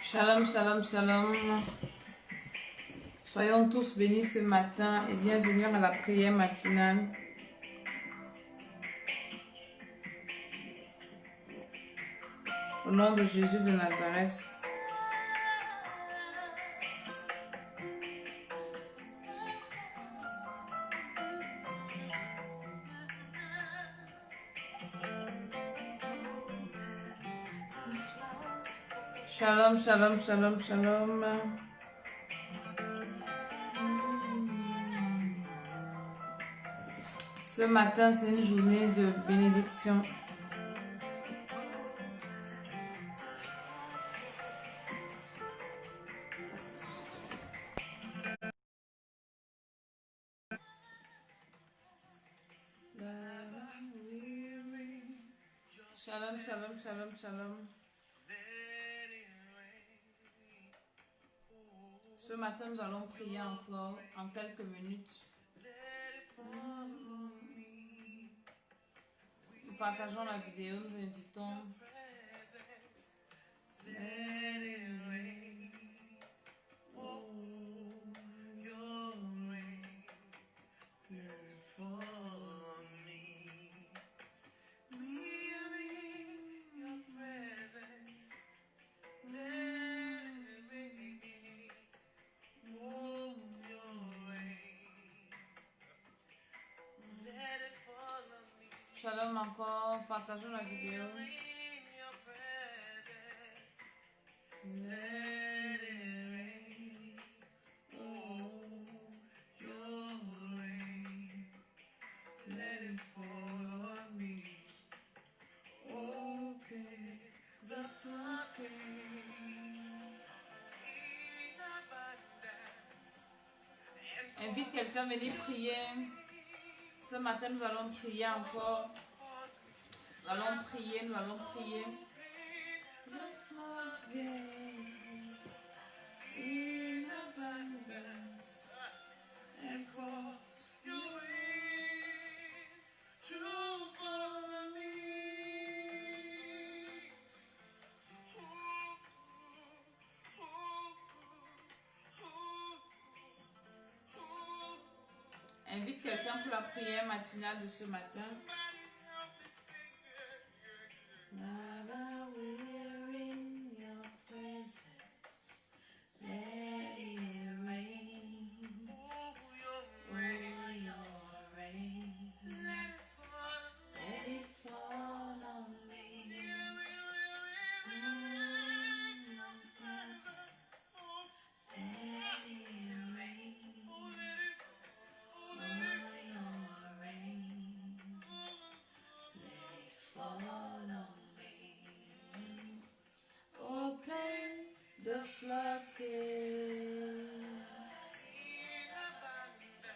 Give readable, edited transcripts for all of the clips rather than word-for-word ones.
Shalom, shalom, shalom. Soyons tous bénis ce matin et bienvenue à la prière matinale. Au nom de Jésus de Nazareth. Shalom, shalom, shalom, shalom. Ce matin, c'est une journée de bénédiction. Shalom, shalom, shalom, shalom. Ce matin, nous allons prier encore en quelques minutes. Nous partageons la vidéo, nous invitons. Shalom encore, partageons la vidéo. Invite quelqu'un à venir prier. Ce matin, nous allons prier encore. Nous allons prier, nous allons prier. Invite quelqu'un pour la prière matinale de ce matin.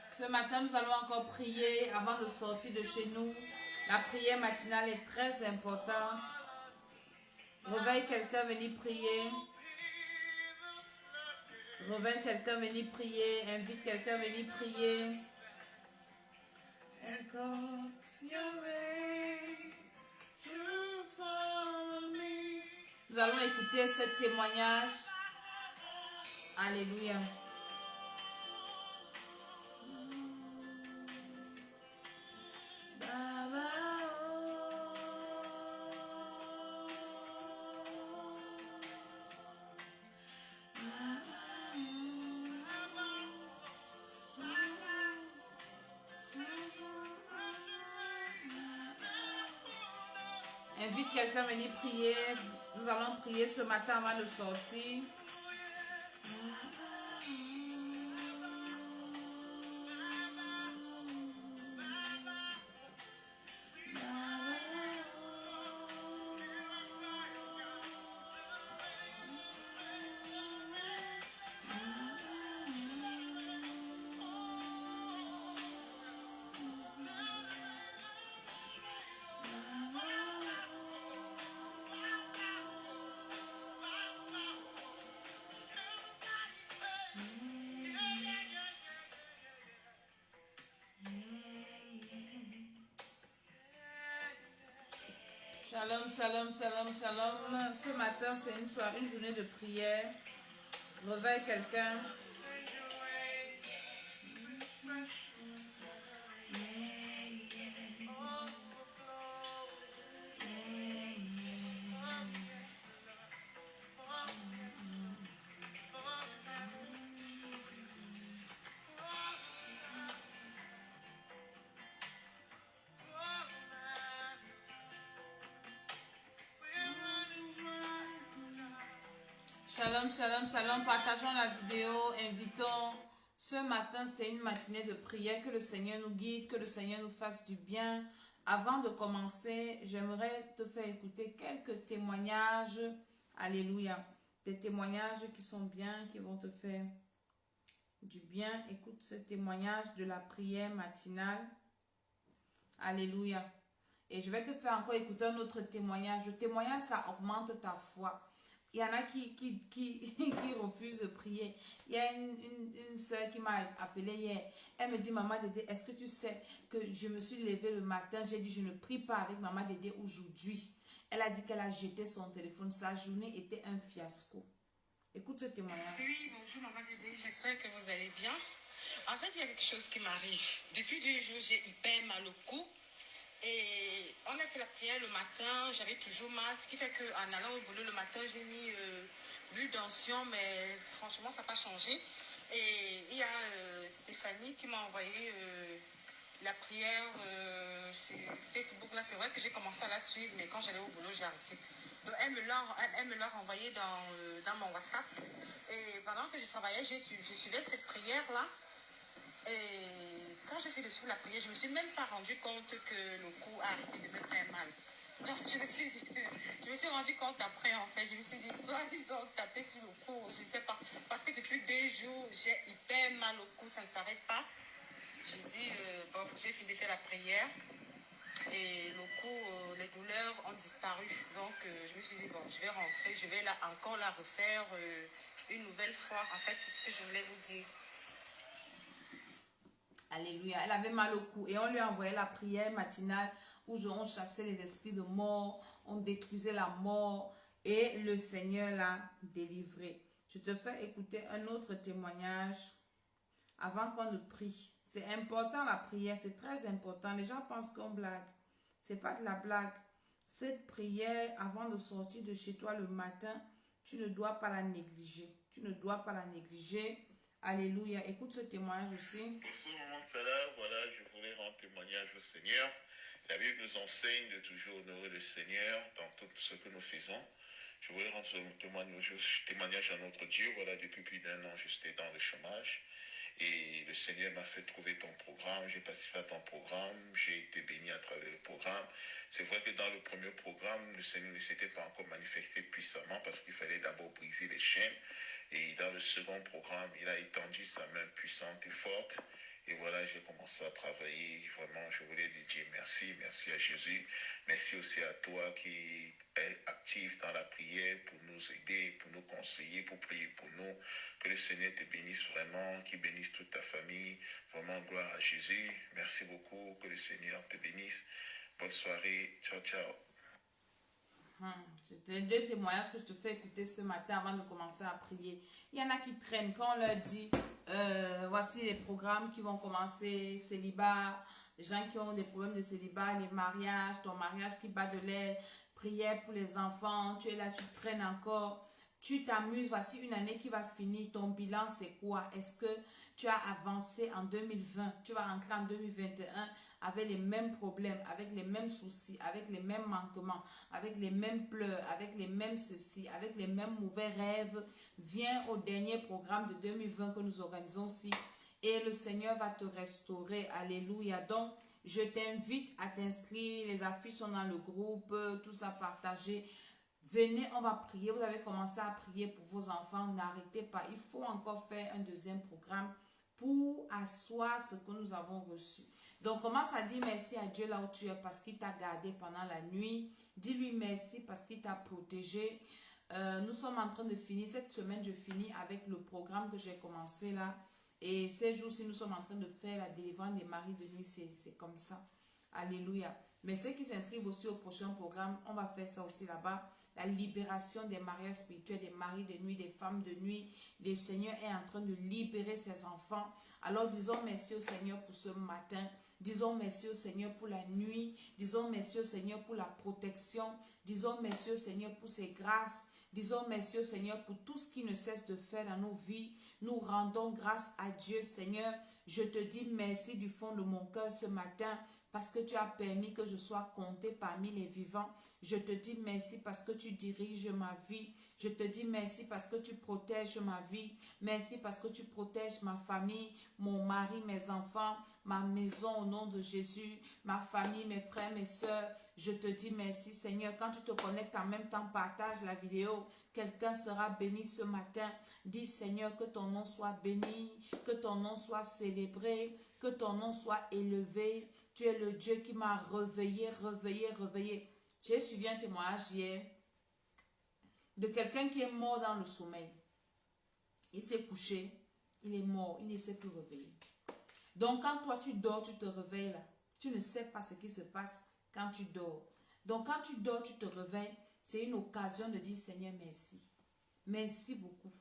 Ce matin, nous allons encore prier avant de sortir de chez nous. La prière matinale est très importante. Réveille quelqu'un, venir prier. Réveille quelqu'un, venir prier. Invite quelqu'un, venir prier. Nous allons écouter ce témoignage. Alléluia. Invite quelqu'un à venir prier. Nous allons prier ce matin avant de sortir. Shalom, shalom, shalom, shalom. Ce matin, c'est une soirée, une journée de prière. Réveille quelqu'un. Shalom, shalom, shalom. Partageons la vidéo. Invitons. Ce matin, c'est une matinée de prière. Que le Seigneur nous guide, que le Seigneur nous fasse du bien. Avant de commencer, j'aimerais te faire écouter quelques témoignages. Alléluia. Des témoignages qui sont bien, qui vont te faire du bien. Écoute ce témoignage de la prière matinale. Alléluia. Et je vais te faire encore écouter un autre témoignage. Le témoignage, ça augmente ta foi. Il y en a qui refusent de prier. Il y a une soeur qui m'a appelé hier. Elle me dit, Maman Dédé, est-ce que tu sais que je me suis levée le matin, j'ai dit, je ne prie pas avec Maman Dédé aujourd'hui. Elle a dit qu'elle a jeté son téléphone. Sa journée était un fiasco. Écoute ce témoignage. Oui, bonjour Maman Dédé, j'espère que vous allez bien. En fait, il y a quelque chose qui m'arrive. Depuis 2 jours, j'ai hyper mal au cou. Et on a fait la prière le matin, j'avais toujours mal, ce qui fait qu'en allant au boulot le matin, j'ai mis bulle d'onction, mais franchement, ça n'a pas changé. Et il y a Stéphanie qui m'a envoyé la prière sur Facebook. Là, c'est vrai que j'ai commencé à la suivre, mais quand j'allais au boulot, j'ai arrêté. Donc, elle me l'a renvoyé dans mon WhatsApp. Et pendant que je travaillais, je suivais cette prière-là. Et quand j'ai fait de suivre la prière, je ne me suis même pas rendu compte que le cou a arrêté de me faire mal. Donc je me suis rendu compte après, en fait. Je me suis dit, soit ils ont tapé sur le cou, je ne sais pas. Parce que depuis 2 jours, j'ai hyper mal au cou, ça ne s'arrête pas. J'ai dit, bon, j'ai fini de faire la prière. Et le cou, les douleurs ont disparu. Donc je me suis dit, bon, je vais rentrer, je vais encore la refaire une nouvelle fois. En fait, c'est ce que je voulais vous dire. Alléluia. Elle avait mal au cou et on lui a envoyé la prière matinale où on chassait les esprits de mort, on détruisait la mort et le Seigneur l'a délivré. Je te fais écouter un autre témoignage avant qu'on ne prie. C'est important la prière, c'est très important. Les gens pensent qu'on blague. C'est pas de la blague. Cette prière, avant de sortir de chez toi le matin, tu ne dois pas la négliger. Tu ne dois pas la négliger. Alléluia. Écoute ce témoignage aussi. Pour ce moment de cela, voilà, je voulais rendre témoignage au Seigneur. La Bible nous enseigne de toujours honorer le Seigneur dans tout ce que nous faisons. Je voulais rendre ce témoignage à notre Dieu. Voilà, depuis plus d'1 an, j'étais dans le chômage. Et le Seigneur m'a fait trouver ton programme. J'ai participé à ton programme. J'ai été béni à travers le programme. C'est vrai que dans le premier programme, le Seigneur ne s'était pas encore manifesté puissamment parce qu'il fallait d'abord briser les chaînes. Et dans le second programme, il a étendu sa main puissante et forte. Et voilà, j'ai commencé à travailler. Vraiment, je voulais lui dire merci. Merci à Jésus. Merci aussi à toi qui est actif dans la prière pour nous aider, pour nous conseiller, pour prier pour nous. Que le Seigneur te bénisse vraiment, qu'il bénisse toute ta famille. Vraiment, gloire à Jésus. Merci beaucoup. Que le Seigneur te bénisse. Bonne soirée. Ciao, ciao. C'était 2 témoignages que je te fais écouter ce matin avant de commencer à prier. Il y en a qui traînent quand on leur dit voici les programmes qui vont commencer, célibat, les gens qui ont des problèmes de célibat, les mariages, ton mariage qui bat de l'aile, prière pour les enfants, tu es là, tu traînes encore, tu t'amuses, voici une année qui va finir, ton bilan c'est quoi? Est-ce que tu as avancé en 2020, tu vas rentrer en 2021 avec les mêmes problèmes, avec les mêmes soucis, avec les mêmes manquements, avec les mêmes pleurs, avec les mêmes ceci, avec les mêmes mauvais rêves? Viens au dernier programme de 2020 que nous organisons ici et le Seigneur va te restaurer. Alléluia. Donc, je t'invite à t'inscrire. Les affiches sont dans le groupe, tout ça partagé. Venez, on va prier. Vous avez commencé à prier pour vos enfants. N'arrêtez pas. Il faut encore faire un deuxième programme pour asseoir ce que nous avons reçu. Donc, commence à dire merci à Dieu là où tu es parce qu'il t'a gardé pendant la nuit. Dis-lui merci parce qu'il t'a protégé. Nous sommes en train de finir. Cette semaine, je finis avec le programme que j'ai commencé là. Et ces jours-ci, nous sommes en train de faire la délivrance des maris de nuit. C'est comme ça. Alléluia. Mais ceux qui s'inscrivent aussi au prochain programme, on va faire ça aussi là-bas. La libération des mariages spirituels, des maris de nuit, des femmes de nuit. Le Seigneur est en train de libérer ses enfants. Alors disons merci au Seigneur pour ce matin. Disons merci au Seigneur pour la nuit. Disons merci au Seigneur pour la protection. Disons merci au Seigneur pour ses grâces. Disons merci au Seigneur pour tout ce qu'il ne cesse de faire dans nos vies. Nous rendons grâce à Dieu, Seigneur. Je te dis merci du fond de mon cœur ce matin parce que tu as permis que je sois comptée parmi les vivants. Je te dis merci parce que tu diriges ma vie. Je te dis merci parce que tu protèges ma vie. Merci parce que tu protèges ma famille, mon mari, mes enfants, ma maison au nom de Jésus, ma famille, mes frères, mes soeurs. Je te dis merci Seigneur. Quand tu te connectes en même temps, partage la vidéo. Quelqu'un sera béni ce matin. Dis Seigneur que ton nom soit béni, que ton nom soit célébré, que ton nom soit élevé. Tu es le Dieu qui m'a réveillé. J'ai suivi un témoignage hier de quelqu'un qui est mort dans le sommeil. Il s'est couché, il est mort, il ne s'est plus réveillé. Donc quand toi tu dors, tu te réveilles là. Tu ne sais pas ce qui se passe quand tu dors. Donc quand tu dors, tu te réveilles, c'est une occasion de dire Seigneur merci. Merci beaucoup.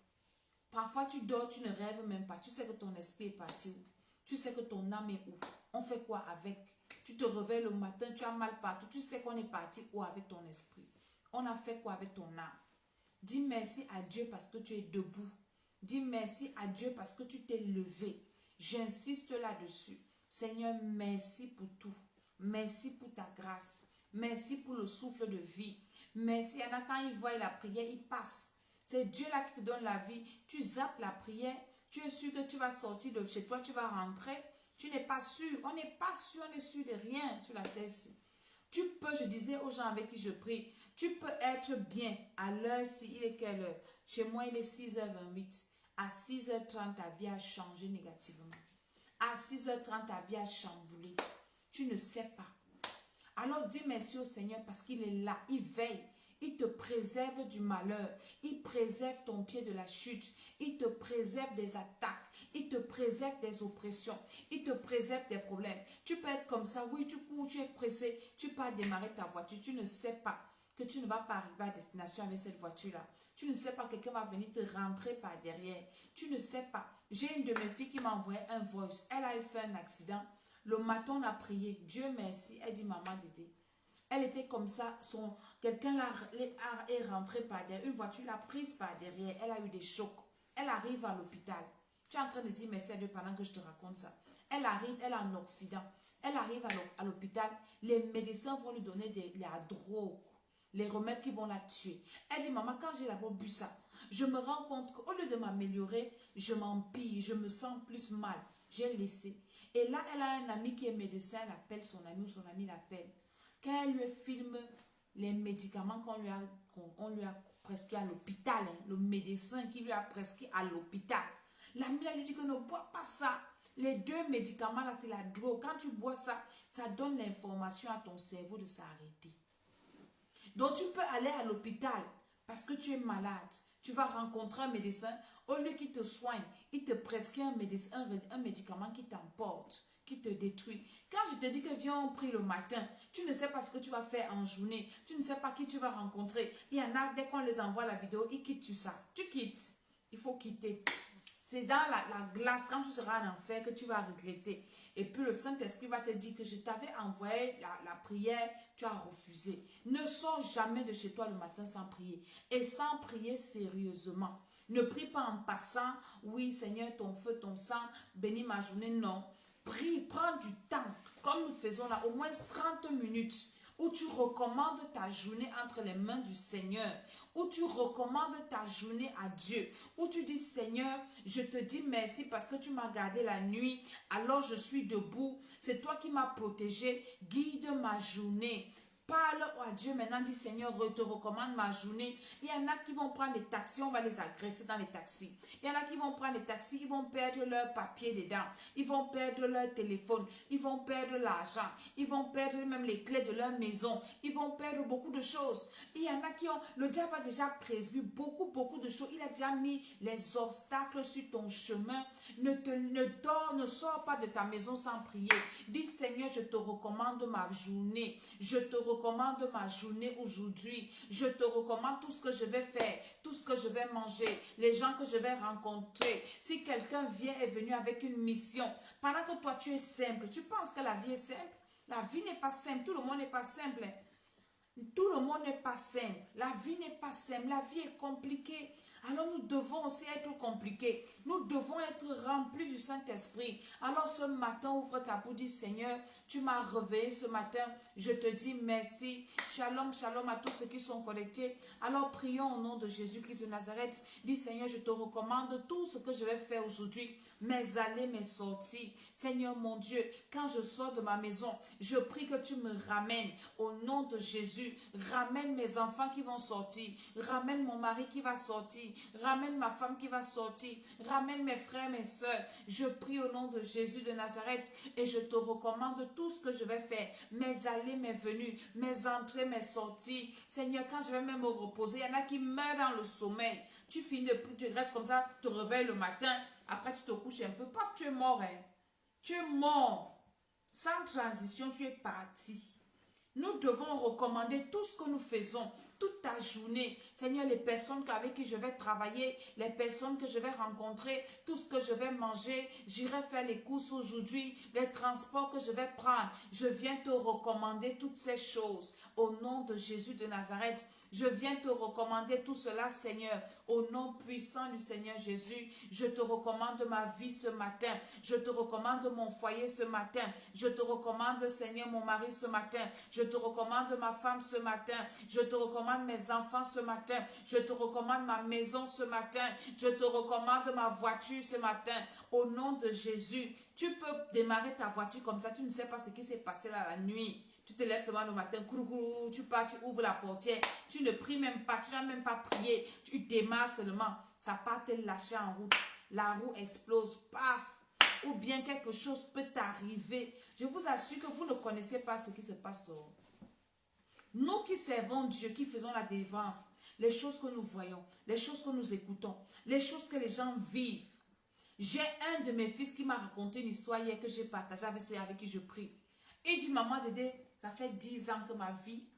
Parfois tu dors, tu ne rêves même pas. Tu sais que ton esprit est parti où? Tu sais que ton âme est où? On fait quoi avec? Tu te réveilles le matin, tu as mal partout. Tu sais qu'on est parti où avec ton esprit? On a fait quoi avec ton âme? Dis merci à Dieu parce que tu es debout. Dis merci à Dieu parce que tu t'es levé. J'insiste là-dessus. Seigneur, merci pour tout. Merci pour ta grâce. Merci pour le souffle de vie. Merci. Il y en a quand ils voient la prière, ils passent. C'est Dieu là qui te donne la vie. Tu zappes la prière. Tu es sûr que tu vas sortir de chez toi, tu vas rentrer. Tu n'es pas sûr. On n'est pas sûr, on est sûr de rien sur la terre. Tu peux, je disais aux gens avec qui je prie, tu peux être bien à l'heure si il est quelle heure? Chez moi, il est 6h28. À 6h30, ta vie a changé négativement. À 6h30, ta vie a chamboulé. Tu ne sais pas. Alors dis merci au Seigneur parce qu'il est là, il veille. Il te préserve du malheur. Il préserve ton pied de la chute. Il te préserve des attaques. Il te préserve des oppressions. Il te préserve des problèmes. Tu peux être comme ça. Oui, tu cours, tu es pressé. Tu peux démarrer ta voiture. Tu ne sais pas que tu ne vas pas arriver à destination avec cette voiture-là. Tu ne sais pas que quelqu'un va venir te rentrer par derrière. Tu ne sais pas. J'ai une de mes filles qui m'a envoyé un voice. Elle a fait un accident. Le matin, on a prié. Dieu merci. Elle dit, maman Dédé. Elle était comme ça. Quelqu'un est rentré par derrière. Une voiture l'a prise par derrière. Elle a eu des chocs. Elle arrive à l'hôpital. Tu es en train de dire merci à Dieu pendant que je te raconte ça. Elle arrive, elle est en Occident. Elle arrive à l'hôpital. Les médecins vont lui donner la drogue. Les remèdes qui vont la tuer. Elle dit, maman, quand j'ai d'abord bu ça, je me rends compte qu'au lieu de m'améliorer, je m'empire, je me sens plus mal. J'ai laissé. Et là, elle a un ami qui est médecin, elle appelle son ami ou son ami l'appelle. Quand elle lui filme les médicaments qu'on lui a prescrit à l'hôpital, hein, le médecin qui lui a prescrit à l'hôpital, l'ami lui dit que ne bois pas ça. Les 2 médicaments là, c'est la drogue. Quand tu bois ça, ça donne l'information à ton cerveau de s'arrêter. Donc tu peux aller à l'hôpital parce que tu es malade. Tu vas rencontrer un médecin. Au lieu qu'il te soigne, il te prescrit un médicament qui t'emporte, qui te détruit. Quand je te dis que viens on prie le matin, tu ne sais pas ce que tu vas faire en journée. Tu ne sais pas qui tu vas rencontrer. Il y en a, dès qu'on les envoie la vidéo, ils quittent ça. Tu quittes. Il faut quitter. C'est dans la glace, quand tu seras en enfer, que tu vas regretter. Et puis le Saint-Esprit va te dire que je t'avais envoyé la prière, tu as refusé. Ne sors jamais de chez toi le matin sans prier. Et sans prier sérieusement. Ne prie pas en passant, oui Seigneur, ton feu, ton sang, bénis ma journée, non. Prie, prends du temps, comme nous faisons là, au moins 30 minutes, où tu recommandes ta journée entre les mains du Seigneur, où tu recommandes ta journée à Dieu, où tu dis Seigneur, je te dis merci parce que tu m'as gardé la nuit, alors je suis debout, c'est toi qui m'as protégé, guide ma journée. Parle à Dieu maintenant, dis Seigneur, te recommande ma journée. Il y en a qui vont prendre des taxis, on va les agresser dans les taxis. Il y en a qui vont prendre des taxis, ils vont perdre leur papier dedans. Ils vont perdre leur téléphone, ils vont perdre l'argent. Ils vont perdre même les clés de leur maison. Ils vont perdre beaucoup de choses. Il y en a qui ont, le diable a déjà prévu beaucoup de choses. Il a déjà mis les obstacles sur ton chemin. Ne sors pas de ta maison sans prier. Dis Seigneur, je te recommande ma journée. Je te recommande ma journée aujourd'hui. Je te recommande tout ce que je vais faire, tout ce que je vais manger, les gens que je vais rencontrer. Si quelqu'un est venu avec une mission, pendant que toi tu es simple, tu penses que la vie est simple? La vie n'est pas simple, tout le monde n'est pas simple. Tout le monde n'est pas simple. La vie n'est pas simple, la vie est compliquée. Alors nous devons aussi être compliqués. Nous devons être remplis du Saint-Esprit. Alors ce matin, ouvre ta bouche, dis Seigneur, tu m'as réveillé ce matin. Je te dis merci. Shalom, shalom à tous ceux qui sont connectés. Alors prions au nom de Jésus-Christ de Nazareth. Dis Seigneur, je te recommande tout ce que je vais faire aujourd'hui. Mes allées, mes sorties. Seigneur mon Dieu, quand je sors de ma maison, je prie que tu me ramènes au nom de Jésus. Ramène mes enfants qui vont sortir. Ramène mon mari qui va sortir. Ramène ma femme qui va sortir. Ramène mes frères, mes soeurs. Je prie au nom de Jésus de Nazareth et je te recommande tout ce que je vais faire. Mes allées, mes venues, mes entrées, mes sorties. Seigneur, quand je vais même me reposer, il y en a qui meurent dans le sommeil. Tu finis de prier, tu restes comme ça, tu te réveilles le matin. Après, tu te couches un peu. Paf, tu es mort. Hein? Tu es mort. Sans transition, tu es parti. Nous devons recommander tout ce que nous faisons, toute ta journée. Seigneur, les personnes avec qui je vais travailler, les personnes que je vais rencontrer, tout ce que je vais manger, j'irai faire les courses aujourd'hui, les transports que je vais prendre. Je viens te recommander toutes ces choses. Au nom de Jésus de Nazareth, je viens te recommander tout cela, Seigneur. Au nom puissant du Seigneur Jésus, je te recommande ma vie ce matin. Je te recommande mon foyer ce matin. Je te recommande, Seigneur, mon mari ce matin. Je te recommande ma femme ce matin. Je te recommande mes enfants ce matin. Je te recommande ma maison ce matin. Je te recommande ma voiture ce matin. Au nom de Jésus, tu peux démarrer ta voiture comme ça. Tu ne sais pas ce qui s'est passé là la nuit. Tu te lèves seulement le matin, tu pars, tu ouvres la portière, tu ne pries même pas, tu n'as même pas prié, tu démarres seulement, ça part te lâcher en route, la roue explose, paf, ou bien quelque chose peut t'arriver. Je vous assure que vous ne connaissez pas ce qui se passe dehors. Nous qui servons Dieu, qui faisons la délivrance, les choses que nous voyons, les choses que nous écoutons, les choses que les gens vivent. J'ai un de mes fils qui m'a raconté une histoire hier que j'ai partagée avec ceux avec qui je prie. Il dit, maman Dédé, ça fait 10 ans que ma vie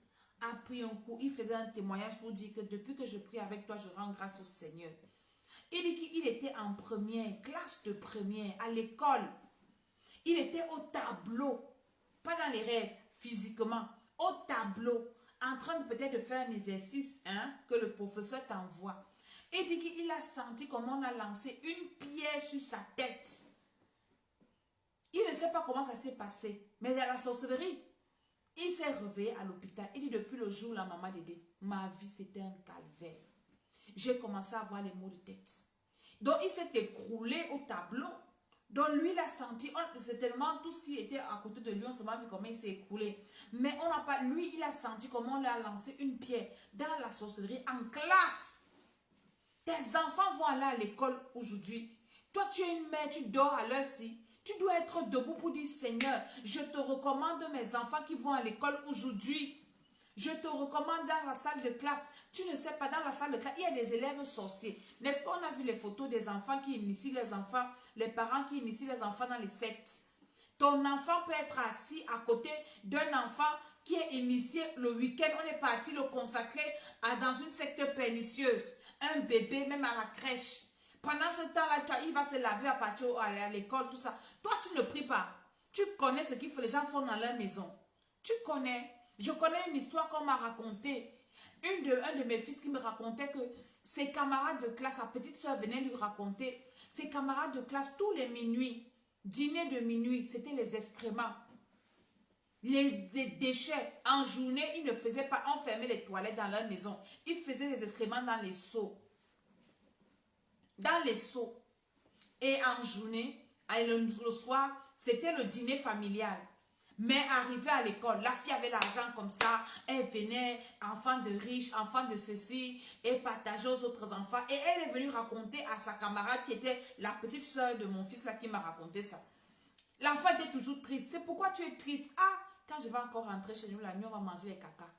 a pris un coup. Il faisait un témoignage pour dire que depuis que je prie avec toi, je rends grâce au Seigneur. Il dit qu'il était en première, classe de première, à l'école. Il était au tableau, pas dans les rêves, physiquement, au tableau, en train de peut-être de faire un exercice que le professeur t'envoie. Il dit qu'il a senti comment on a lancé une pierre sur sa tête. Il ne sait pas comment ça s'est passé, mais dans la sorcellerie, il s'est réveillé à l'hôpital. Il dit depuis le jour où la maman Dédé, ma vie c'était un calvaire. J'ai commencé à avoir les maux de tête. Donc il s'est écroulé au tableau. Donc lui il a senti, c'est tellement tout ce qui était à côté de lui, on s'est pas vu comment il s'est écroulé. Mais on n'a pas, lui il a senti comment on lui a lancé une pierre dans la sorcellerie en classe. Tes enfants vont aller à l'école aujourd'hui. Toi tu es une mère, tu dors à l'heure-ci. Tu dois être debout pour dire, Seigneur, je te recommande mes enfants qui vont à l'école aujourd'hui. Je te recommande dans la salle de classe. Tu ne sais pas, dans la salle de classe, il y a des élèves sorciers. N'est-ce pas, on a vu les photos des enfants qui initient les enfants, les parents qui initient les enfants dans les sectes. Ton enfant peut être assis à côté d'un enfant qui est initié le week-end. On est parti le consacrer dans une secte pernicieuse. Un bébé, même à la crèche. Pendant ce temps-là, il va se laver à partir à l'école, tout ça. Toi, tu ne pries pas. Tu connais ce qu'il faut, les gens font dans leur maison. Tu connais. Je connais une histoire qu'on m'a racontée. Un de mes fils qui me racontait que ses camarades de classe, sa petite soeur venait lui raconter, ses camarades de classe, tous les minuit, dîner de minuit, c'était les excréments. Les déchets, en journée, ils ne faisaient pas enfermer les toilettes dans leur maison. Ils faisaient les excréments dans les seaux. Dans les seaux. Et en journée, le soir, c'était le dîner familial. Mais arrivée à l'école, la fille avait l'argent comme ça, elle venait, enfant de riches, enfant de ceci, et partageait aux autres enfants. Et elle est venue raconter à sa camarade qui était la petite soeur de mon fils là qui m'a raconté ça. L'enfant était toujours triste. C'est pourquoi tu es triste. Ah, quand je vais encore rentrer chez nous, la nuit, on va manger les caca.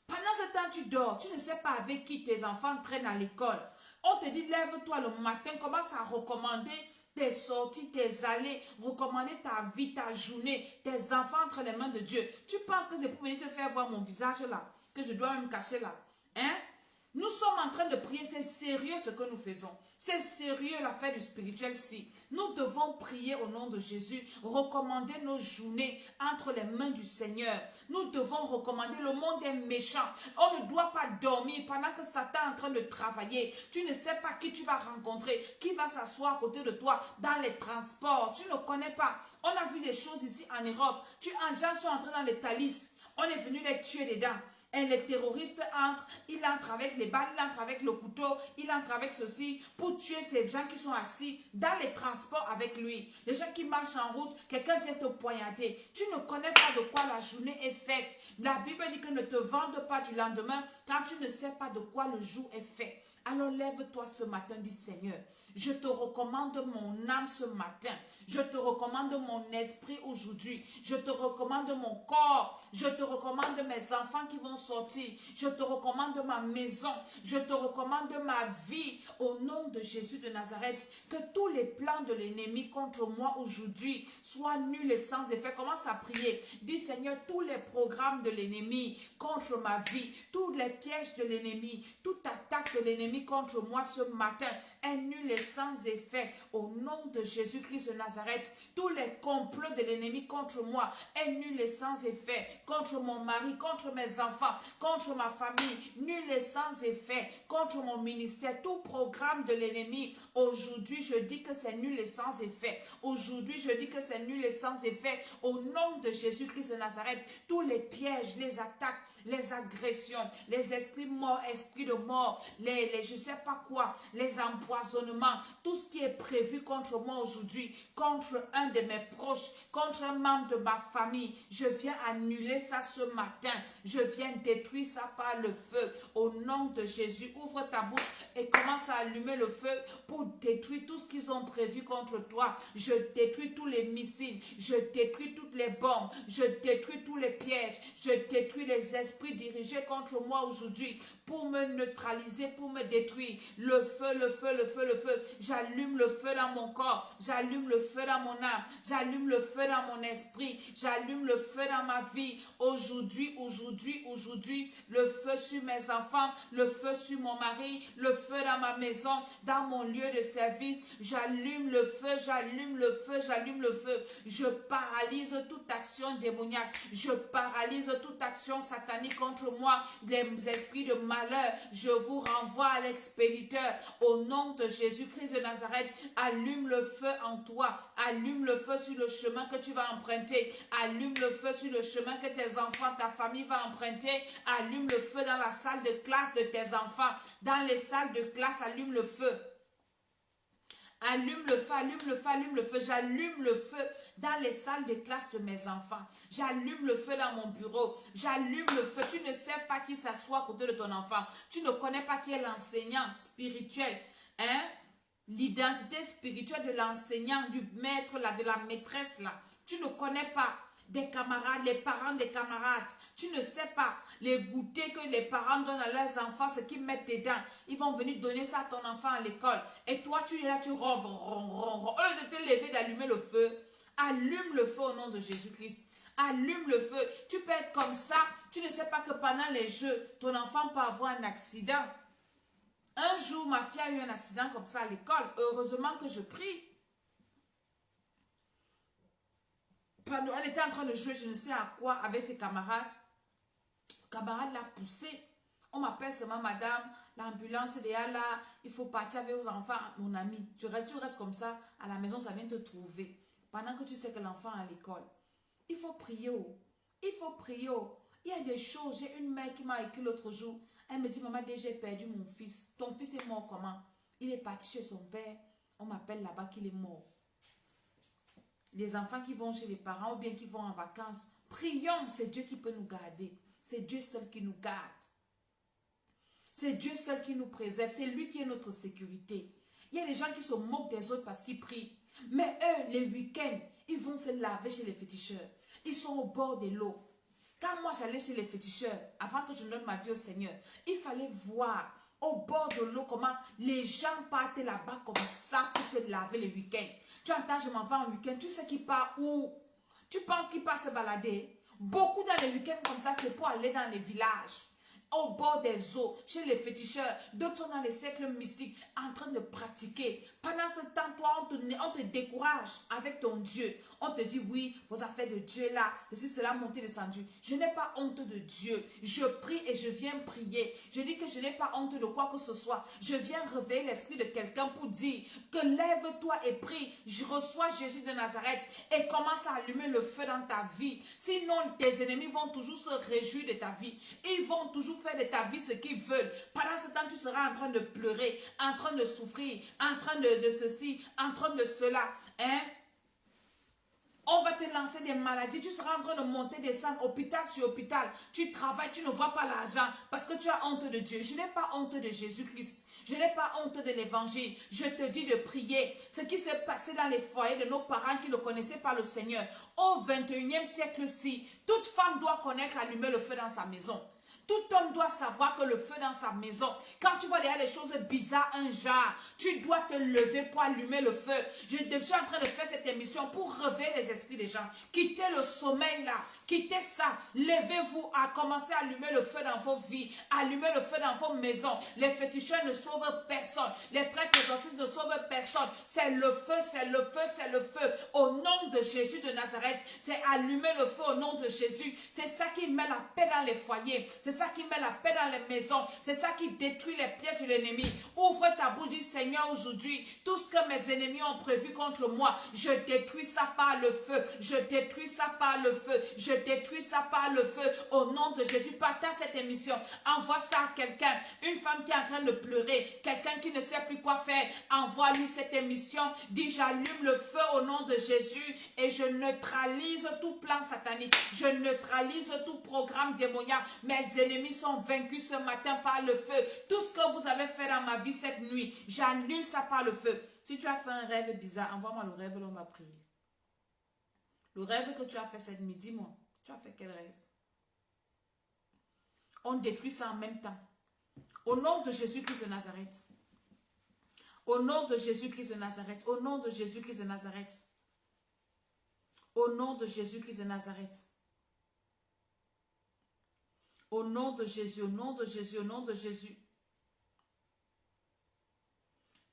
Pendant ce temps, tu dors. Tu ne sais pas avec qui tes enfants traînent à l'école. On te dit, lève-toi le matin, commence à recommander tes sorties, tes allées, recommander ta vie, ta journée, tes enfants entre les mains de Dieu. Tu penses que c'est pour venir te faire voir mon visage là, que je dois me cacher là? Hein? Nous sommes en train de prier, c'est sérieux ce que nous faisons. C'est sérieux l'affaire du spirituel-ci. Nous devons prier au nom de Jésus, recommander nos journées entre les mains du Seigneur. Nous devons recommander, le monde est méchant. On ne doit pas dormir pendant que Satan est en train de travailler. Tu ne sais pas qui tu vas rencontrer, qui va s'asseoir à côté de toi dans les transports. Tu ne connais pas. On a vu des choses ici en Europe. Les gens sont entrés dans les Thalys. On est venu les tuer dedans. Et les terroristes entrent, il entre avec les balles, il entre avec le couteau, il entre avec ceci pour tuer ces gens qui sont assis dans les transports avec lui. Les gens qui marchent en route, quelqu'un vient te poignarder. Tu ne connais pas de quoi la journée est faite. La Bible dit que ne te vende pas du lendemain car tu ne sais pas de quoi le jour est fait. Alors lève-toi ce matin, dis Seigneur, je te recommande mon âme ce matin. Je te recommande mon esprit aujourd'hui. Je te recommande mon corps. Je te recommande mes enfants qui vont sortir. Je te recommande ma maison. Je te recommande ma vie. Au nom de Jésus de Nazareth, que tous les plans de l'ennemi contre moi aujourd'hui soient nuls et sans effet. Commence à prier. Dis Seigneur, tous les programmes de l'ennemi contre ma vie, tous les pièges de l'ennemi, toute attaque de l'ennemi contre moi ce matin est nul et sans effet. Au nom de Jésus-Christ de Nazareth, tous les complots de l'ennemi contre moi est nul et sans effet. Contre mon mari, contre mes enfants, contre ma famille, nul et sans effet. Contre mon ministère, tout programme de l'ennemi, aujourd'hui je dis que c'est nul et sans effet. Aujourd'hui je dis que c'est nul et sans effet. Au nom de Jésus-Christ de Nazareth, tous les pièges, les attaques, les agressions, les esprits morts, esprits de mort, les je sais pas quoi, les empoisonnements, tout ce qui est prévu contre moi aujourd'hui, contre un de mes proches, contre un membre de ma famille, je viens annuler ça ce matin. Je viens détruire ça par le feu. Au nom de Jésus, ouvre ta bouche et commence à allumer le feu pour détruire tout ce qu'ils ont prévu contre toi. Je détruis tous les missiles, je détruis toutes les bombes, je détruis tous les pièges, je détruis les esprits dirigés contre moi aujourd'hui pour me neutraliser, pour me détruire. Le feu, le feu, le feu, le feu. J'allume le feu dans mon corps, j'allume le feu dans mon âme, j'allume le feu dans mon esprit, j'allume le feu dans ma vie. Aujourd'hui, le feu sur mes enfants, le feu sur mon mari, le feu dans ma maison, dans mon lieu de service. J'allume le feu, j'allume le feu, j'allume le feu. Je paralyse toute action démoniaque, je paralyse toute action satanique contre moi, les esprits de malheur. Je vous renvoie à l'expéditeur. Au nom de Jésus-Christ de Nazareth, allume le feu en toi, allume le feu sur le chemin que tu vas emprunter, allume le feu sur le chemin que tes enfants, ta famille va emprunter, allume le feu dans la salle de classe de tes enfants, dans les salles de classe, allume le feu. Allume le feu, allume le feu, allume le feu. J'allume le feu dans les salles de classe de mes enfants. J'allume le feu dans mon bureau. J'allume le feu. Tu ne sais pas qui s'assoit à côté de ton enfant. Tu ne connais pas qui est l'enseignant spirituel. Hein? L'identité spirituelle de l'enseignant, du maître, là, de la maîtresse. Là. Tu ne connais pas des camarades, les parents des camarades. Tu ne sais pas les goûters que les parents donnent à leurs enfants, ce qu'ils mettent dedans. Ils vont venir donner ça à ton enfant à l'école. Et toi, tu es là, tu ronves. Au lieu de te lever, d'allumer le feu, allume le feu au nom de Jésus-Christ. Allume le feu. Tu peux être comme ça. Tu ne sais pas que pendant les jeux, ton enfant peut avoir un accident. Un jour, ma fille a eu un accident comme ça à l'école. Heureusement que je prie. Elle était en train de jouer, je ne sais à quoi, avec ses camarades. Le camarade l'a poussé. On m'appelle seulement madame, l'ambulance est déjà là, il faut partir avec vos enfants. Mon ami, tu restes comme ça, à la maison, ça vient te trouver. Pendant que tu sais que l'enfant est à l'école. Il faut prier. Il faut prier. Il y a des choses, j'ai une mère qui m'a écrit l'autre jour. Elle me dit, maman, déjà j'ai perdu mon fils. Ton fils est mort comment? Il est parti chez son père. On m'appelle là-bas qu'il est mort. les enfants qui vont chez les parents ou bien qui vont en vacances, prions, c'est Dieu qui peut nous garder. C'est Dieu seul qui nous garde. C'est Dieu seul qui nous préserve. C'est lui qui est notre sécurité. Il y a des gens qui se moquent des autres parce qu'ils prient. Mais eux, les week-ends, ils vont se laver chez les féticheurs. Ils sont au bord de l'eau. Quand moi j'allais chez les féticheurs, avant que je donne ma vie au Seigneur, il fallait voir au bord de l'eau comment les gens partent là-bas comme ça pour se laver les week-ends. Tu entends, je m'en vais en week-end, tu sais qu'ils partent où? Tu penses qu'ils partent se balader? Beaucoup dans les week-ends comme ça, c'est pour aller dans les villages, au bord des eaux, chez les féticheurs. D'autres sont dans les cercles mystiques en train de pratiquer. Pendant ce temps, toi, on te décourage avec ton Dieu. On te dit, oui, vos affaires de Dieu là, ceci, cela, monté, descendu. Je n'ai pas honte de Dieu. Je prie et je viens prier. Je dis que je n'ai pas honte de quoi que ce soit. Je viens réveiller l'esprit de quelqu'un pour dire que lève-toi et prie. Je reçois Jésus de Nazareth et commence à allumer le feu dans ta vie. Sinon, tes ennemis vont toujours se réjouir de ta vie. Ils vont toujours faire de ta vie ce qu'ils veulent. Pendant ce temps, tu seras en train de pleurer, en train de souffrir, en train de ceci, en train de cela. Hein? On va te lancer des maladies. Tu seras en train de monter, descendre, hôpital sur hôpital. Tu travailles, tu ne vois pas l'argent parce que tu as honte de Dieu. Je n'ai pas honte de Jésus-Christ. Je n'ai pas honte de l'évangile. Je te dis de prier. Ce qui s'est passé dans les foyers de nos parents qui ne connaissaient pas le Seigneur. Au 21e siècle-ci, toute femme doit connaître allumer le feu dans sa maison. Tout homme doit savoir que le feu dans sa maison, quand tu vois derrière les choses bizarres, un genre, tu dois te lever pour allumer le feu. Je suis en train de faire cette émission pour réveiller les esprits des gens. Quittez le sommeil là, quittez ça. Levez-vous à commencer à allumer le feu dans vos vies, allumer le feu dans vos maisons. Les féticheurs ne sauvent personne. Les prêtres exorcistes ne sauvent personne. C'est le feu, c'est le feu, c'est le feu. Au nom de Jésus de Nazareth, c'est allumer le feu au nom de Jésus. C'est ça qui met la paix dans les foyers. C'est ça qui met la paix dans les maisons. C'est ça qui détruit les pièges de l'ennemi. Ouvre ta bouche, dis Seigneur, aujourd'hui, tout ce que mes ennemis ont prévu contre moi, je détruis ça par le feu. Je détruis ça par le feu. Je détruis ça par le feu. Au nom de Jésus, partage cette émission. Envoie ça à quelqu'un. Une femme qui est en train de pleurer. Quelqu'un qui ne sait plus quoi faire. Envoie-lui cette émission. Dis, j'allume le feu au nom de Jésus et je neutralise tout plan satanique. Je neutralise tout programme démoniaque. Mes ennemis sont vaincus ce matin par le feu. Tout ce que vous avez fait dans ma vie cette nuit, j'annule ça par le feu. Si tu as fait un rêve bizarre, envoie-moi le rêve, on va prier. Le rêve que tu as fait cette nuit, dis-moi, tu as fait quel rêve? On détruit ça en même temps. Au nom de Jésus-Christ de Nazareth. Au nom de Jésus-Christ de Nazareth. Au nom de Jésus-Christ de Nazareth. Au nom de Jésus-Christ de Nazareth. Au nom de Jésus, au nom de Jésus, au nom de Jésus.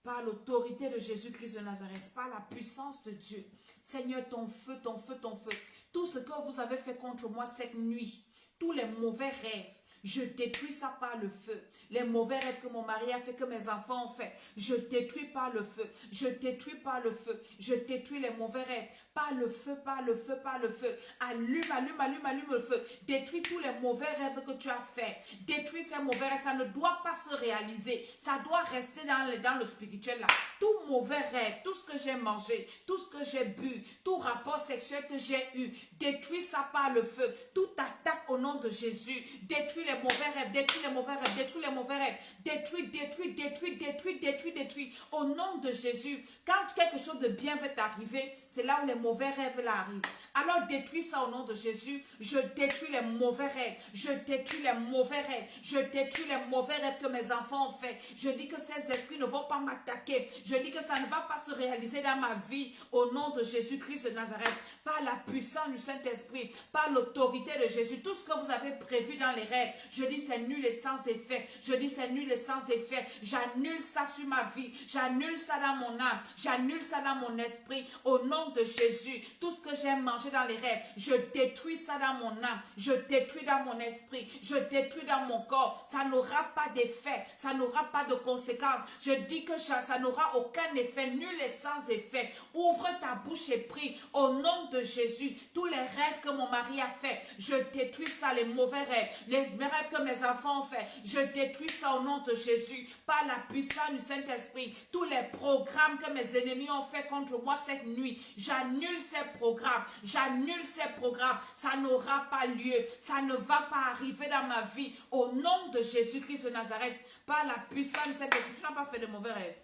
Par l'autorité de Jésus-Christ de Nazareth, par la puissance de Dieu. Seigneur, ton feu, ton feu, ton feu. Tout ce que vous avez fait contre moi cette nuit, tous les mauvais rêves, je détruis ça par le feu. Les mauvais rêves que mon mari a fait, que mes enfants ont fait, je détruis par le feu. Je détruis par le feu. Je détruis les mauvais rêves. Par le feu, par le feu, par le feu. Allume, allume, allume, allume le feu. Détruis tous les mauvais rêves que tu as fait. Détruis ces mauvais rêves. Ça ne doit pas se réaliser. Ça doit rester dans le spirituel là. Tout mauvais rêve, tout ce que j'ai mangé, tout ce que j'ai bu, tout rapport sexuel que j'ai eu, détruis ça par le feu. Toute attaque au nom de Jésus. Détruis les mauvais rêves, détruis les mauvais rêves, détruis les mauvais rêves. Détruis, détruis, détruis, détruis, détruis, détruis. Au nom de Jésus, quand quelque chose de bien va t'arriver, c'est là où les mauvais rêves là arrivent. Alors détruis ça au nom de Jésus. Je détruis les mauvais rêves. Je détruis les mauvais rêves. Je détruis les mauvais rêves que mes enfants ont fait. Je dis que ces esprits ne vont pas m'attaquer. Je dis que ça ne va pas se réaliser dans ma vie. Au nom de Jésus-Christ de Nazareth. Par la puissance du Saint-Esprit. Par l'autorité de Jésus. Tout ce que vous avez prévu dans les rêves. Je dis c'est nul et sans effet. Je dis c'est nul et sans effet. J'annule ça sur ma vie. J'annule ça dans mon âme. J'annule ça dans mon esprit. Au nom de Jésus. Tout ce que j'ai mangé déranger dans les rêves, je détruis ça dans mon âme, je détruis dans mon esprit, je détruis dans mon corps. Ça n'aura pas d'effet, ça n'aura pas de conséquences. Je dis que ça n'aura aucun effet, nul et sans effet. Ouvre ta bouche et prie au nom de Jésus. Tous les rêves que mon mari a fait, je détruis ça, les mauvais rêves, les rêves que mes enfants ont fait, je détruis ça au nom de Jésus, par la puissance du Saint-Esprit. Tous les programmes que mes ennemis ont fait contre moi cette nuit, j'annule ces programmes, j'annule ces programmes. Ça n'aura pas lieu, ça ne va pas arriver dans ma vie, au nom de Jésus-Christ de Nazareth, par la puissance du Saint-Esprit. Tu n'as pas fait de mauvais rêves.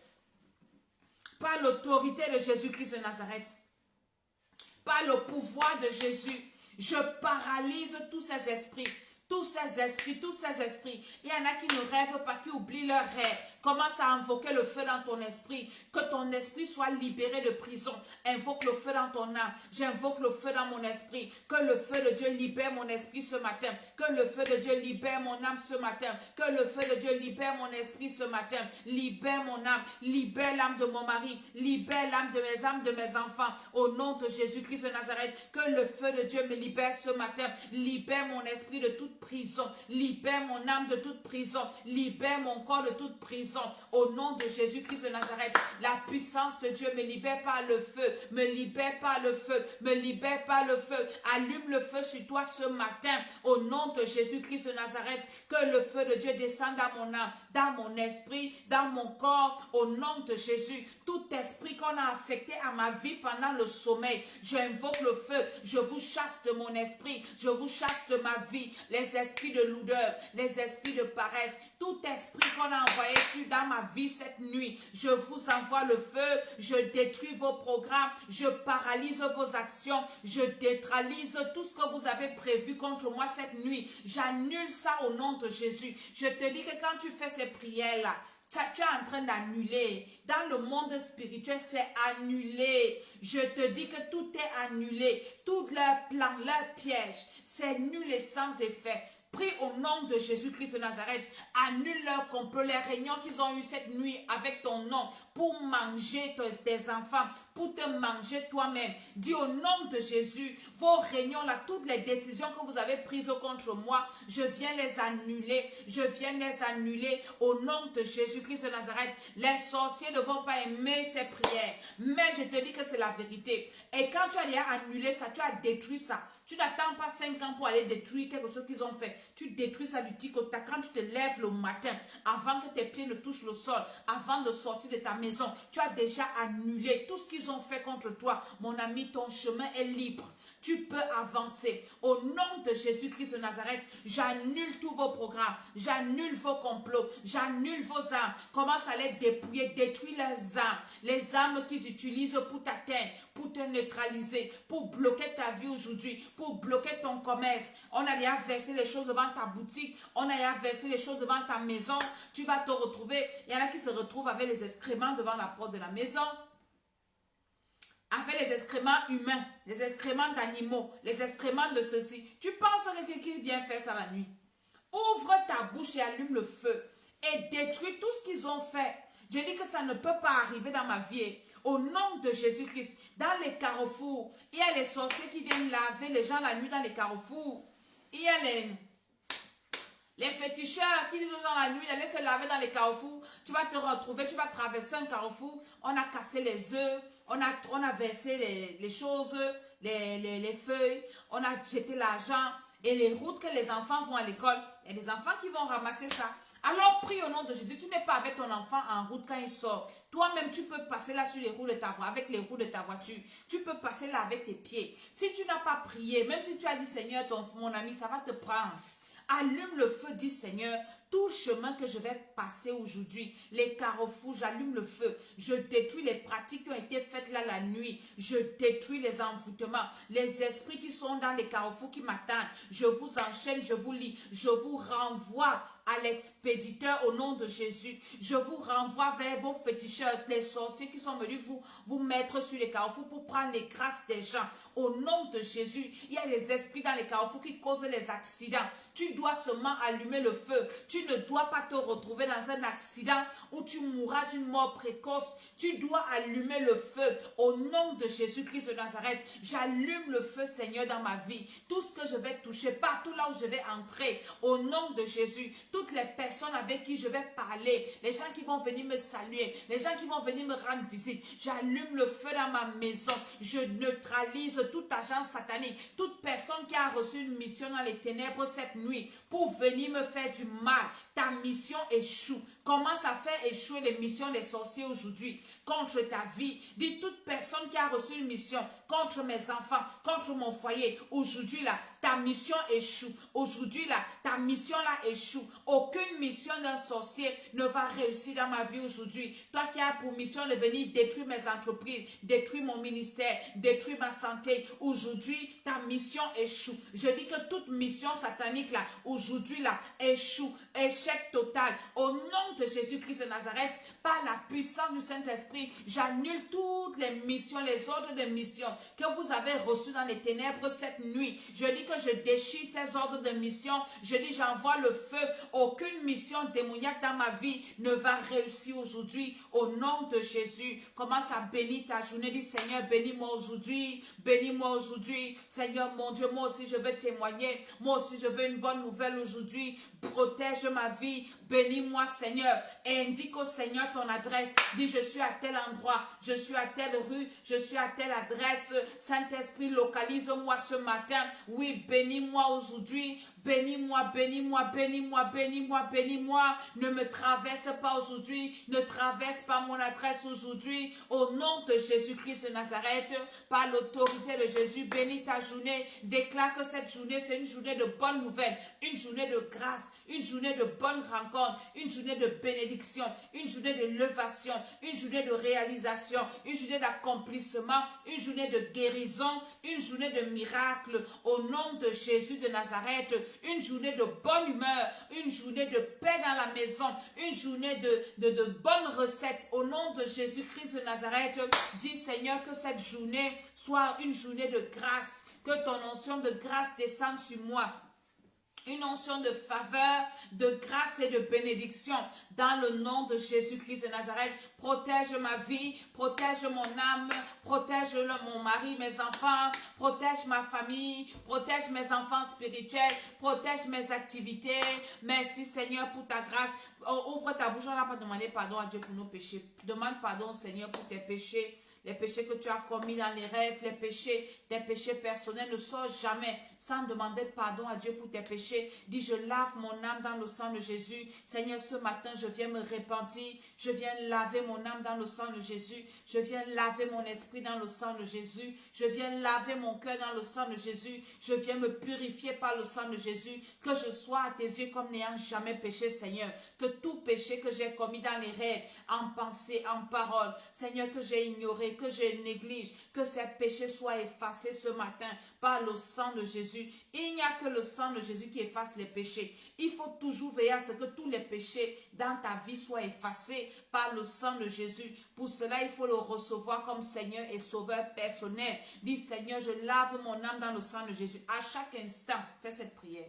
Par l'autorité de Jésus-Christ de Nazareth, par le pouvoir de Jésus, je paralyse tous ces esprits. Tous ces esprits, tous ces esprits. Il y en a qui ne rêvent pas, qui oublient leurs rêves. Commence à invoquer le feu dans ton esprit. Que ton esprit soit libéré de prison. Invoque le feu dans ton âme. J'invoque le feu dans mon esprit. Que le feu de Dieu libère mon esprit ce matin. Que le feu de Dieu libère mon âme ce matin. Que le feu de Dieu libère mon esprit ce matin. Libère mon âme. Libère l'âme de mon mari. Libère l'âme de mes enfants. Au nom de Jésus-Christ de Nazareth. Que le feu de Dieu me libère ce matin. Libère mon esprit de toute prison, libère mon âme de toute prison, libère mon corps de toute prison, au nom de Jésus-Christ de Nazareth. La puissance de Dieu me libère par le feu, me libère par le feu, me libère par le feu. Allume le feu sur toi ce matin, au nom de Jésus-Christ de Nazareth. Que le feu de Dieu descende dans mon âme, dans mon esprit, dans mon corps, au nom de Jésus. Tout esprit qu'on a affecté à ma vie pendant le sommeil, j'invoque le feu, je vous chasse de mon esprit, je vous chasse de ma vie, les esprits de lourdeur, les esprits de paresse, tout esprit qu'on a envoyé dans ma vie cette nuit, je vous envoie le feu, je détruis vos programmes, je paralyse vos actions, je neutralise tout ce que vous avez prévu contre moi cette nuit, j'annule ça au nom de Jésus. Je te dis que quand tu fais ces prières-là, tu es en train d'annuler. Dans le monde spirituel, c'est annulé. Je te dis que tout est annulé. Tous leurs plans, leurs pièges, c'est nul et sans effet. Prie au nom de Jésus-Christ de Nazareth. Annule leur complot, les réunions qu'ils ont eues cette nuit avec ton nom pour manger tes enfants, pour te manger toi-même. Dis au nom de Jésus, vos réunions là, toutes les décisions que vous avez prises contre moi, je viens les annuler. Je viens les annuler au nom de Jésus-Christ de Nazareth. Les sorciers ne vont pas aimer ces prières. Mais je te dis que c'est la vérité. Et quand tu as déjà annulé ça, tu as détruit ça. Tu n'attends pas 5 ans pour aller détruire quelque chose qu'ils ont fait. Tu détruis ça du tic au tac. Quand tu te lèves le matin, avant que tes pieds ne touchent le sol, avant de sortir de ta maison, tu as déjà annulé tout ce qu'ils ont fait contre toi. Mon ami, ton chemin est libre. Tu peux avancer. Au nom de Jésus-Christ de Nazareth, j'annule tous vos programmes, j'annule vos complots, j'annule vos âmes. Commence à les dépouiller, détruis les âmes qu'ils utilisent pour t'atteindre, pour te neutraliser, pour bloquer ta vie aujourd'hui, pour bloquer ton commerce. On a déjà versé les choses devant ta boutique, on a déjà versé les choses devant ta maison. Tu vas te retrouver, il y en a qui se retrouvent avec les excréments devant la porte de la maison, avec les excréments humains, les excréments d'animaux, les excréments de ceci. Tu penses que quelqu'un vient faire ça la nuit? Ouvre ta bouche et allume le feu et détruis tout ce qu'ils ont fait. Je dis que ça ne peut pas arriver dans ma vie. Au nom de Jésus-Christ, dans les carrefours, il y a les sorciers qui viennent laver les gens la nuit dans les carrefours. Il y a les féticheurs qui disent aux gens la nuit d'aller se laver dans les carrefours. Tu vas te retrouver, tu vas traverser un carrefour, on a cassé les œufs, on a versé les choses, les feuilles, on a jeté l'argent et les routes que les enfants vont à l'école, il y a des enfants qui vont ramasser ça. Alors prie au nom de Jésus, tu n'es pas avec ton enfant en route quand il sort. Toi-même, tu peux passer là sur les roues de ta voiture, avec les roues de ta voiture. Tu peux passer là avec tes pieds. Si tu n'as pas prié, même si tu as dit Seigneur, mon ami, ça va te prendre. Allume le feu, dit Seigneur, tout chemin que je vais passer aujourd'hui, les carrefours, j'allume le feu. Je détruis les pratiques qui ont été faites là la nuit. Je détruis les envoûtements, les esprits qui sont dans les carrefours qui m'attendent. Je vous enchaîne, je vous lie, je vous renvoie à l'expéditeur au nom de Jésus. Je vous renvoie vers vos féticheurs, les sorciers qui sont venus vous mettre sur les carrefours pour prendre les grâces des gens. Au nom de Jésus, il y a les esprits dans les carrefours qui causent les accidents. Tu dois seulement allumer le feu. Tu Tu ne dois pas te retrouver dans un accident où tu mourras d'une mort précoce. Tu dois allumer le feu. Au nom de Jésus-Christ de Nazareth, j'allume le feu, Seigneur, dans ma vie. Tout ce que je vais toucher, partout là où je vais entrer, au nom de Jésus, toutes les personnes avec qui je vais parler, les gens qui vont venir me saluer, les gens qui vont venir me rendre visite, j'allume le feu dans ma maison. Je neutralise toute agence satanique, toute personne qui a reçu une mission dans les ténèbres cette nuit pour venir me faire du mal. Ta mission échoue. Commence à faire échouer les missions des sorciers aujourd'hui contre ta vie. Dis toute personne qui a reçu une mission contre mes enfants, contre mon foyer, aujourd'hui là, ta mission échoue. Aujourd'hui là, ta mission là échoue. Aucune mission d'un sorcier ne va réussir dans ma vie aujourd'hui. Toi qui as pour mission de venir détruire mes entreprises, détruire mon ministère, détruire ma santé, aujourd'hui ta mission échoue. Je dis que toute mission satanique là, aujourd'hui là, échoue. Échec total. Au nom de Jésus-Christ de Nazareth, par la puissance du Saint-Esprit, j'annule toutes les missions, les ordres de mission que vous avez reçus dans les ténèbres cette nuit. Je dis que je déchire ces ordres de mission. Je dis j'envoie le feu. Aucune mission démoniaque dans ma vie ne va réussir aujourd'hui. Au nom de Jésus, commence à bénir ta journée. Dis Seigneur, bénis-moi aujourd'hui. Bénis-moi aujourd'hui. Seigneur mon Dieu, moi aussi je veux témoigner. Moi aussi je veux une bonne nouvelle aujourd'hui. Protège ma vie, bénis-moi Seigneur, et indique au Seigneur ton adresse. Dis je suis à tel endroit, je suis à telle rue, je suis à telle adresse. Saint-Esprit, localise-moi ce matin. Oui, bénis-moi aujourd'hui. Bénis-moi, bénis-moi, bénis-moi, bénis-moi, bénis-moi. Ne me traverse pas aujourd'hui. Ne traverse pas mon adresse aujourd'hui. Au nom de Jésus-Christ de Nazareth, par l'autorité de Jésus, bénis ta journée. Déclare que cette journée, c'est une journée de bonnes nouvelles, une journée de grâce, une journée de bonnes rencontres, une journée de bénédiction, une journée de levation, une journée de réalisation, une journée d'accomplissement, une journée de guérison, une journée de miracle. Au nom de Jésus de Nazareth, une journée de bonne humeur, une journée de paix dans la maison, une journée de bonnes recettes. Au nom de Jésus-Christ de Nazareth, dis Seigneur que cette journée soit une journée de grâce, que ton onction de grâce descende sur moi. Une onction de faveur, de grâce et de bénédiction dans le nom de Jésus-Christ de Nazareth. Protège ma vie, protège mon âme, protège mon mari, mes enfants, protège ma famille, protège mes enfants spirituels, protège mes activités. Merci Seigneur pour ta grâce. Ouvre ta bouche, on n'a pas demandé pardon à Dieu pour nos péchés. Demande pardon au Seigneur pour tes péchés. Les péchés que tu as commis dans les rêves, les péchés, tes péchés personnels, ne sors jamais sans demander pardon à Dieu pour tes péchés. Dis, je lave mon âme dans le sang de Jésus. Seigneur, ce matin, je viens me repentir. Je viens laver mon âme dans le sang de Jésus. Je viens laver mon esprit dans le sang de Jésus. Je viens laver mon cœur dans le sang de Jésus. Je viens me purifier par le sang de Jésus. Que je sois à tes yeux comme n'ayant jamais péché, Seigneur. Que tout péché que j'ai commis dans les rêves, en pensée, en parole, Seigneur, que j'ai ignoré, que je néglige, que ces péchés soient effacés ce matin par le sang de Jésus. Il n'y a que le sang de Jésus qui efface les péchés. Il faut toujours veiller à ce que tous les péchés dans ta vie soient effacés par le sang de Jésus. Pour cela, il faut le recevoir comme Seigneur et Sauveur personnel. Dis Seigneur, je lave mon âme dans le sang de Jésus. À chaque instant, fais cette prière.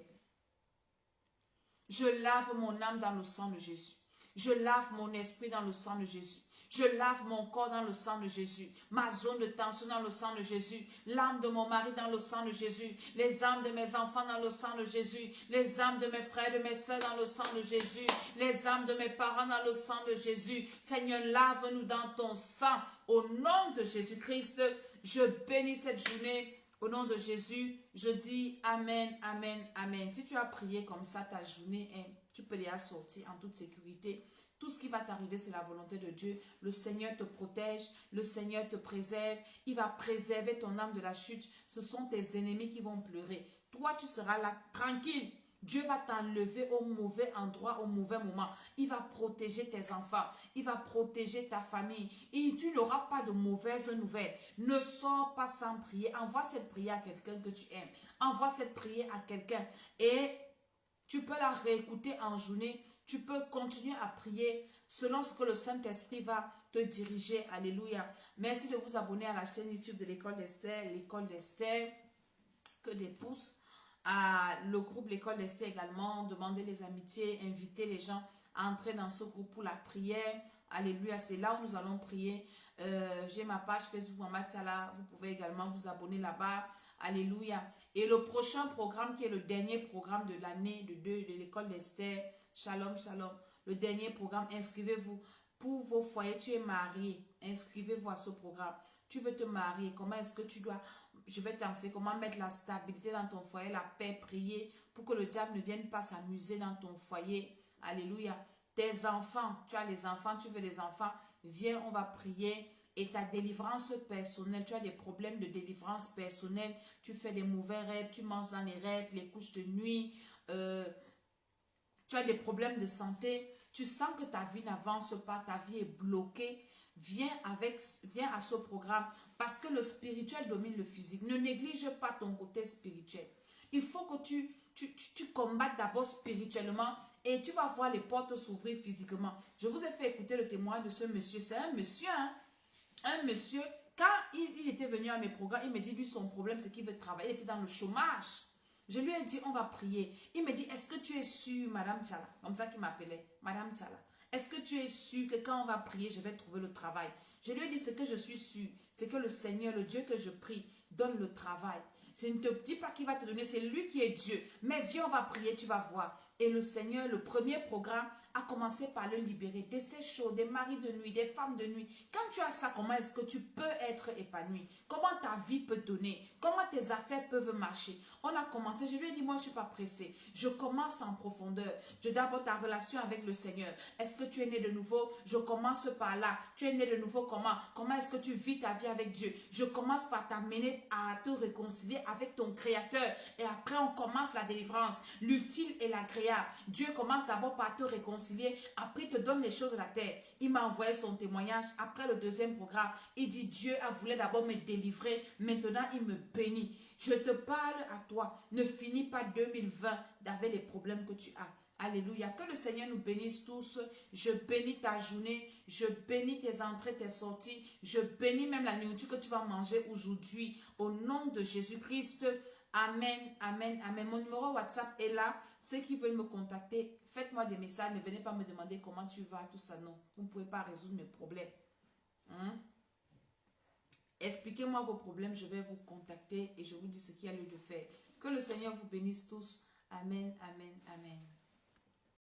Je lave mon âme dans le sang de Jésus. Je lave mon esprit dans le sang de Jésus. Je lave mon corps dans le sang de Jésus, ma zone de tension dans le sang de Jésus, l'âme de mon mari dans le sang de Jésus, les âmes de mes enfants dans le sang de Jésus, les âmes de mes frères et de mes soeurs dans le sang de Jésus, les âmes de mes parents dans le sang de Jésus. Seigneur, lave-nous dans ton sang. Au nom de Jésus-Christ, je bénis cette journée. Au nom de Jésus, je dis Amen, Amen, Amen. Si tu as prié comme ça, ta journée, tu peux déjà sortir en toute sécurité. Tout ce qui va t'arriver, c'est la volonté de Dieu. Le Seigneur te protège, le Seigneur te préserve. Il va préserver ton âme de la chute. Ce sont tes ennemis qui vont pleurer. Toi, tu seras là, tranquille. Dieu va t'enlever au mauvais endroit, au mauvais moment. Il va protéger tes enfants. Il va protéger ta famille. Et tu n'auras pas de mauvaises nouvelles. Ne sors pas sans prier. Envoie cette prière à quelqu'un que tu aimes. Envoie cette prière à quelqu'un. Et tu peux la réécouter en journée. Tu peux continuer à prier selon ce que le Saint-Esprit va te diriger. Alléluia. Merci de vous abonner à la chaîne YouTube de l'École d'Esther. L'École d'Esther. Que des pouces. à le groupe L'école d'Esther également, demandez les amitiés, invitez les gens à entrer dans ce groupe pour la prière. Alléluia, c'est là où nous allons prier. J'ai ma page Facebook Maman Tiala, vous pouvez également vous abonner là-bas. Alléluia. Et le prochain programme qui est le dernier programme de l'année de l'école d'Esther, Shalom, Shalom. Le dernier programme, inscrivez-vous. Pour vos foyers, tu es marié, inscrivez-vous à ce programme. Tu veux te marier, comment est-ce que tu dois... Je vais t'enseigner comment mettre la stabilité dans ton foyer, la paix, prier pour que le diable ne vienne pas s'amuser dans ton foyer. Alléluia. Tes enfants, tu as les enfants, tu veux les enfants, viens, on va prier. Et ta délivrance personnelle, tu as des problèmes de délivrance personnelle, tu fais des mauvais rêves, tu manges dans les rêves, les couches de nuit, tu as des problèmes de santé, tu sens que ta vie n'avance pas, ta vie est bloquée. Viens à ce programme parce que le spirituel domine le physique. Ne néglige pas ton côté spirituel. Il faut que tu combattes d'abord spirituellement et tu vas voir les portes s'ouvrir physiquement. Je vous ai fait écouter le témoignage de ce monsieur. C'est un monsieur, hein? Un monsieur, quand il était venu à mes programmes, il me dit, lui, son problème, c'est qu'il veut travailler. Il était dans le chômage. Je lui ai dit, on va prier. Il me dit, est-ce que tu es sûre, Madame Tchala? Comme ça qu'il m'appelait, Madame Tchala. Est-ce que tu es sûre que quand on va prier, je vais trouver le travail? Je lui ai dit, ce que je suis sûre, c'est que le Seigneur, le Dieu que je prie, donne le travail. Je ne te dis pas qu'il va te donner, c'est lui qui est Dieu. Mais viens, on va prier, tu vas voir. Et le Seigneur, le premier programme, a commencé par le libérer. Des séchaux, des maris de nuit, des femmes de nuit. Quand tu as ça, comment est-ce que tu peux être épanoui? Comment ta vie peut donner? Comment tes affaires peuvent marcher? On a commencé, je lui ai dit, moi je ne suis pas pressée. Je commence en profondeur. Je d'abord ta relation avec le Seigneur. Est-ce que tu es né de nouveau? Je commence par là. Tu es né de nouveau comment? Comment est-ce que tu vis ta vie avec Dieu? Je commence par t'amener à te réconcilier avec ton Créateur. Et après on commence la délivrance. L'utile et l'agréable. Dieu commence d'abord par te réconcilier. Après il te donne les choses de la terre. Il m'a envoyé son témoignage. Après le deuxième programme, il dit Dieu a voulu d'abord me délivrer. Maintenant il me bénit. Je te parle à toi. Ne finis pas 2020 avec les problèmes que tu as. Alléluia. Que le Seigneur nous bénisse tous. Je bénis ta journée. Je bénis tes entrées, tes sorties. Je bénis même la nourriture que tu vas manger aujourd'hui. Au nom de Jésus-Christ. Amen, amen, amen. Mon numéro WhatsApp est là. Ceux qui veulent me contacter, faites-moi des messages. Ne venez pas me demander comment tu vas, tout ça. Non, vous ne pouvez pas résoudre mes problèmes. Expliquez-moi vos problèmes, je vais vous contacter et je vous dis ce qu'il y a lieu de faire. Que le Seigneur vous bénisse tous. Amen, amen, amen.